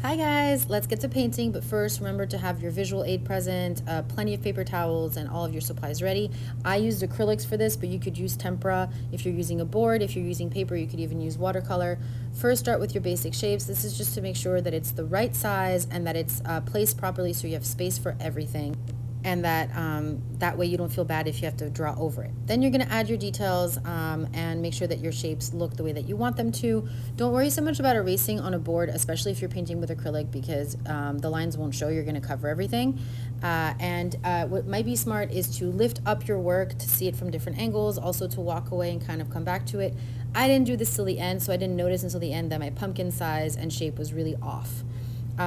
Hi guys, let's get to painting, but first remember to have your visual aid present, plenty of paper towels, and all of your supplies ready. I used acrylics for this, but you could use tempera if you're using a board. If you're using paper, you could even use watercolor. First, start with your basic shapes. This is just to make sure that it's the right size and that it's placed properly so you have space for everything, and that way you don't feel bad if you have to draw over it. Then you're going to add your details and make sure that your shapes look the way that you want them to. Don't worry so much about erasing on a board, especially if you're painting with acrylic, because the lines won't show. You're going to cover everything. What might be smart is to lift up your work to see it from different angles, also to walk away and kind of come back to it. I didn't do this till the end, so I didn't notice until the end that my pumpkin size and shape was really off.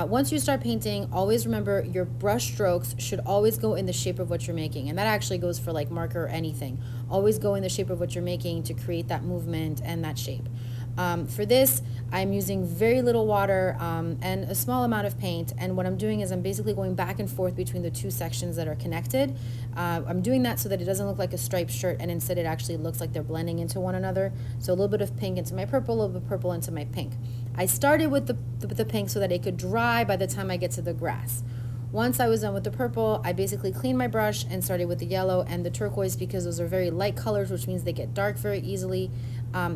Once you start painting, always remember your brush strokes should always go in the shape of what you're making. And that actually goes for like marker or anything. Always go in the shape of what you're making to create that movement and that shape. For this, I'm using very little water and a small amount of paint. And what I'm doing is I'm basically going back and forth between the two sections that are connected. I'm doing that so that it doesn't look like a striped shirt, and instead it actually looks like they're blending into one another. So a little bit of pink into my purple, a little bit of purple into my pink. I started with the pink so that it could dry by the time I get to the grass. Once I was done with the purple, I basically cleaned my brush and started with the yellow and the turquoise, because those are very light colors, which means they get dark very easily.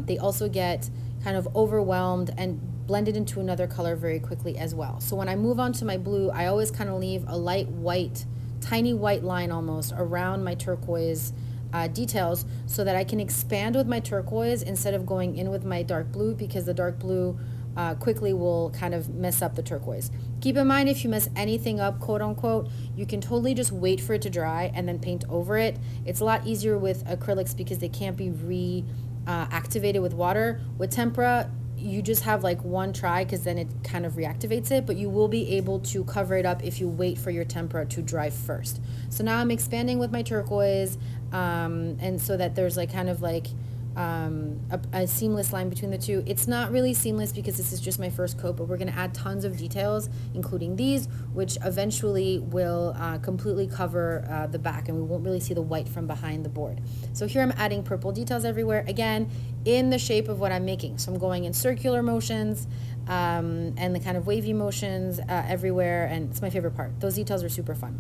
They also get kind of overwhelmed and blended into another color very quickly as well. So when I move on to my blue, I always kind of leave a light white, tiny white line almost around my turquoise details, so that I can expand with my turquoise instead of going in with my dark blue, because the dark blue quickly will kind of mess up the turquoise. Keep in mind, if you mess anything up, quote unquote, you can totally just wait for it to dry and then paint over it. It's a lot easier with acrylics because they can't be reactivated with water. With tempera, you just have like one try, because then it kind of reactivates it, but you will be able to cover it up if you wait for your tempera to dry first. So now I'm expanding with my turquoise, and so that there's like kind of like a seamless line between the two. It's not really seamless because this is just my first coat, but we're going to add tons of details, including these, which eventually will completely cover the back, and we won't really see the white from behind the board. So here I'm adding purple details everywhere, again, in the shape of what I'm making. So I'm going in circular motions and the kind of wavy motions everywhere, and it's my favorite part. Those details are super fun.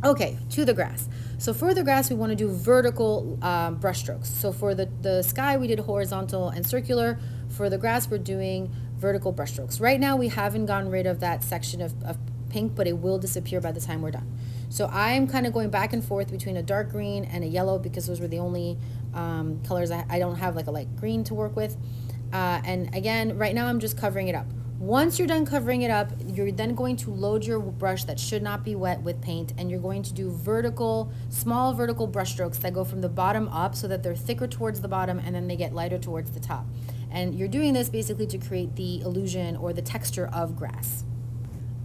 Okay, to the grass. So for the grass, we want to do vertical brush strokes. So for the sky, we did horizontal and circular. For the grass, we're doing vertical brush strokes. Right now, we haven't gotten rid of that section of pink, but it will disappear by the time we're done. So I'm kind of going back and forth between a dark green and a yellow, because those were the only colors. I don't have like a light green to work with. And again, right now I'm just covering it up. Once you're done covering it up, you're then going to load your brush that should not be wet with paint, and you're going to do small vertical brush strokes that go from the bottom up, so that they're thicker towards the bottom and then they get lighter towards the top. And you're doing this basically to create the illusion or the texture of grass.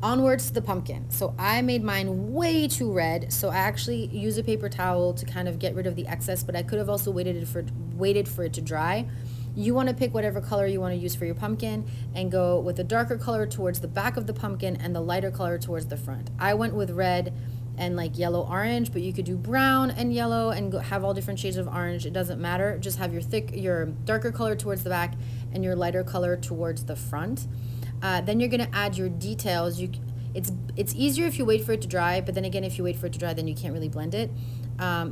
Onwards to the pumpkin. So I made mine way too red, so I actually use a paper towel to kind of get rid of the excess, but I could have also waited for it to dry. You want to pick whatever color you want to use for your pumpkin and go with a darker color towards the back of the pumpkin and the lighter color towards the front. I went with red and like yellow orange, but you could do brown and yellow and have all different shades of orange. It doesn't matter. Just have your darker color towards the back and your lighter color towards the front. Then you're going to add your details. It's easier if you wait for it to dry, but then again, if you wait for it to dry, then you can't really blend it.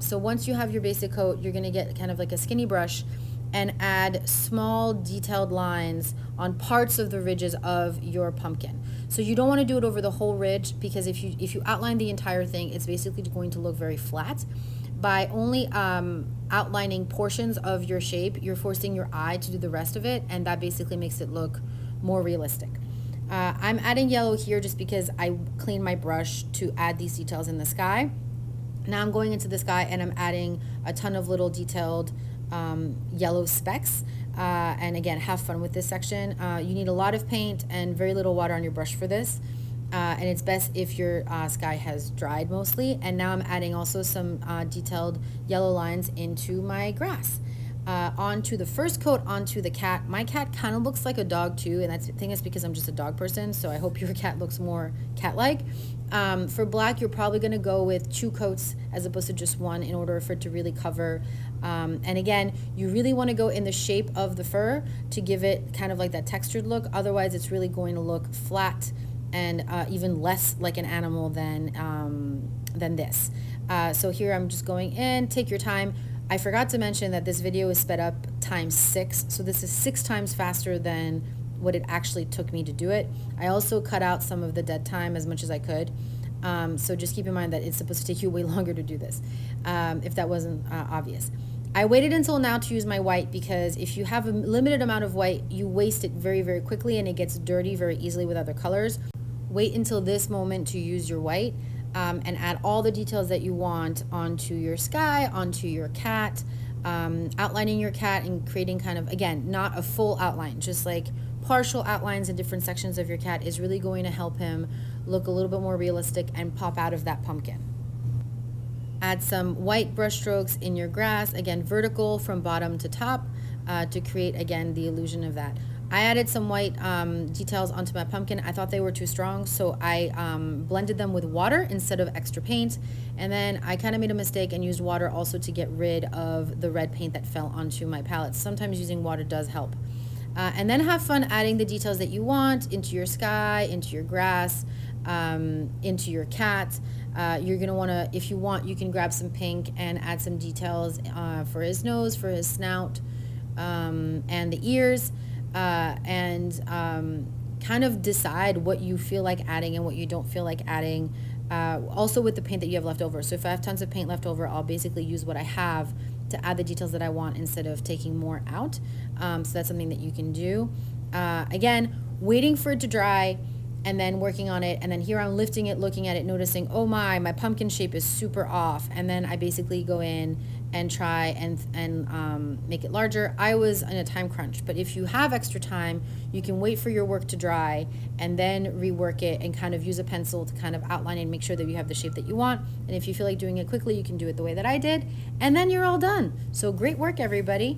So once you have your basic coat, you're going to get kind of like a skinny brush and add small detailed lines on parts of the ridges of your pumpkin. So you don't want to do it over the whole ridge, because if you outline the entire thing, it's basically going to look very flat. By only outlining portions of your shape, you're forcing your eye to do the rest of it, and that basically makes it look more realistic. I'm adding yellow here just because I cleaned my brush to add these details in the sky. Now I'm going into the sky and I'm adding a ton of little detailed yellow specks. And again, have fun with this section. You need a lot of paint and very little water on your brush for this. And it's best if your sky has dried mostly. And now I'm adding also some detailed yellow lines into my grass. onto the first coat onto the cat. My cat kind of looks like a dog too, and that's the thing is because I'm just a dog person, so I hope your cat looks more cat-like. For black, you're probably going to go with 2 coats as opposed to just 1 in order for it to really cover. And again, you really want to go in the shape of the fur to give it kind of like that textured look. Otherwise, it's really going to look flat and even less like an animal than this. So here I'm just going in. Take your time. I forgot to mention that this video is sped up ×6, so this is 6 times faster than what it actually took me to do it. I also cut out some of the dead time as much as I could, so just keep in mind that it's supposed to take you way longer to do this, if that wasn't obvious. I waited until now to use my white because if you have a limited amount of white, you waste it very, very quickly and it gets dirty very easily with other colors. Wait until this moment to use your white. And add all the details that you want onto your sky, onto your cat, outlining your cat and creating kind of, again, not a full outline, just like partial outlines in different sections of your cat is really going to help him look a little bit more realistic and pop out of that pumpkin. Add some white brush strokes in your grass, again, vertical from bottom to top to create, again, the illusion of that. I added some white details onto my pumpkin. I thought they were too strong, so I blended them with water instead of extra paint. And then I kind of made a mistake and used water also to get rid of the red paint that fell onto my palette. Sometimes using water does help. And then have fun adding the details that you want into your sky, into your grass, into your cat. You're going to want to, if you want, you can grab some pink and add some details for his nose, for his snout, and the ears. Kind of decide what you feel like adding and what you don't feel like adding, also with the paint that you have left over. So if I have tons of paint left over, I'll basically use what I have to add the details that I want instead of taking more out. So that's something that you can do. Again, waiting for it to dry and then working on it, and then here I'm lifting it, looking at it, noticing, oh my pumpkin shape is super off, and then I basically go in and try and make it larger. I was in a time crunch, but if you have extra time, you can wait for your work to dry and then rework it and kind of use a pencil to kind of outline it and make sure that you have the shape that you want. And if you feel like doing it quickly, you can do it the way that I did, and then you're all done. So great work, everybody.